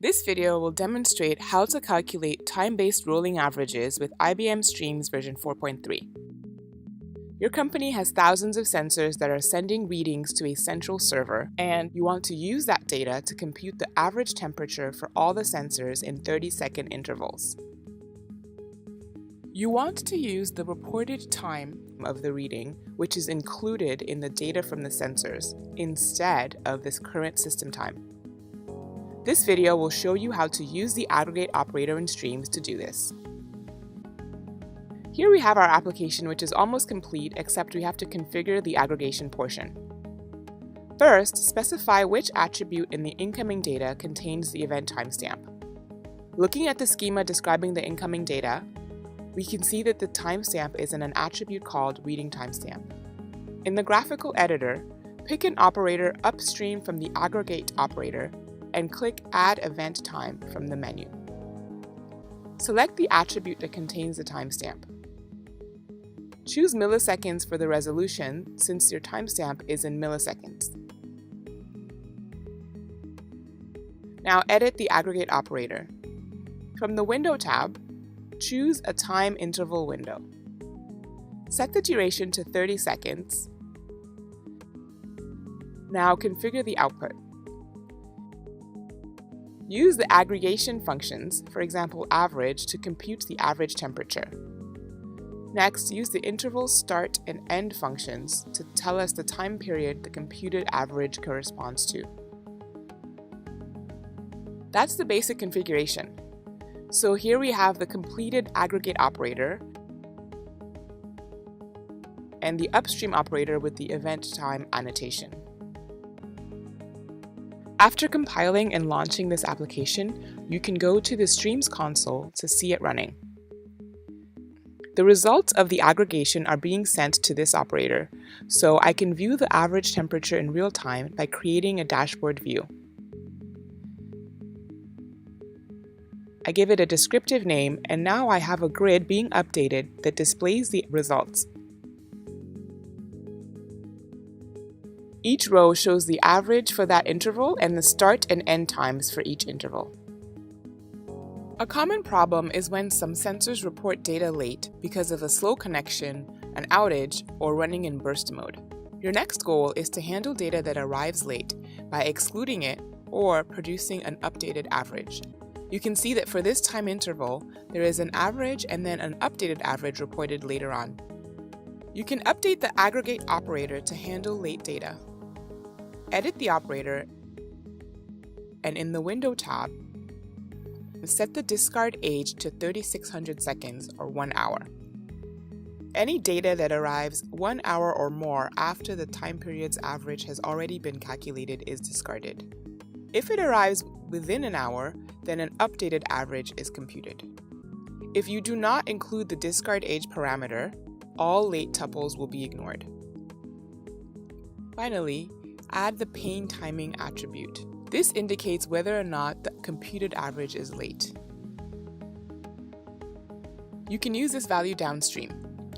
This video will demonstrate how to calculate time-based rolling averages with IBM Streams version 4.3. Your company has thousands of sensors that are sending readings to a central server, and you want to use that data to compute the average temperature for all the sensors in 30-second intervals. You want to use the reported time of the reading, which is included in the data from the sensors, instead of this current system time. This video will show you how to use the aggregate operator in Streams to do this. Here we have our application, which is almost complete, except we have to configure the aggregation portion. First, specify which attribute in the incoming data contains the event timestamp. Looking at the schema describing the incoming data, we can see that the timestamp is in an attribute called reading timestamp. In the graphical editor, pick an operator upstream from the aggregate operator and click Add Event Time from the menu. Select the attribute that contains the timestamp. Choose milliseconds for the resolution, since your timestamp is in milliseconds. Now edit the aggregate operator. From the Window tab, choose a time interval window. Set the duration to 30 seconds. Now configure the output. Use the aggregation functions, for example average, to compute the average temperature. Next, use the interval start and end functions to tell us the time period the computed average corresponds to. That's the basic configuration. So here we have the completed aggregate operator and the upstream operator with the event time annotation. After compiling and launching this application, you can go to the Streams console to see it running. The results of the aggregation are being sent to this operator, so I can view the average temperature in real time by creating a dashboard view. I give it a descriptive name, and now I have a grid being updated that displays the results. Each row shows the average for that interval and the start and end times for each interval. A common problem is when some sensors report data late because of a slow connection, an outage, or running in burst mode. Your next goal is to handle data that arrives late by excluding it or producing an updated average. You can see that for this time interval, there is an average and then an updated average reported later on. You can update the aggregate operator to handle late data. Edit the operator, and in the Window tab, set the discard age to 3600 seconds or 1 hour. Any data that arrives 1 hour or more after the time period's average has already been calculated is discarded. If it arrives within an hour, then an updated average is computed. If you do not include the discard age parameter, all late tuples will be ignored. Finally, add the pane timing attribute. This indicates whether or not the computed average is late. You can use this value downstream.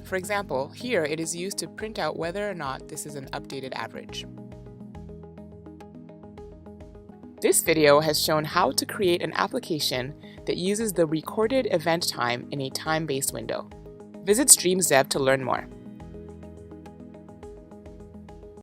For example, here it is used to print out whether or not this is an updated average. This video has shown how to create an application that uses the recorded event time in a time-based window. Visit Streams Dev to learn more.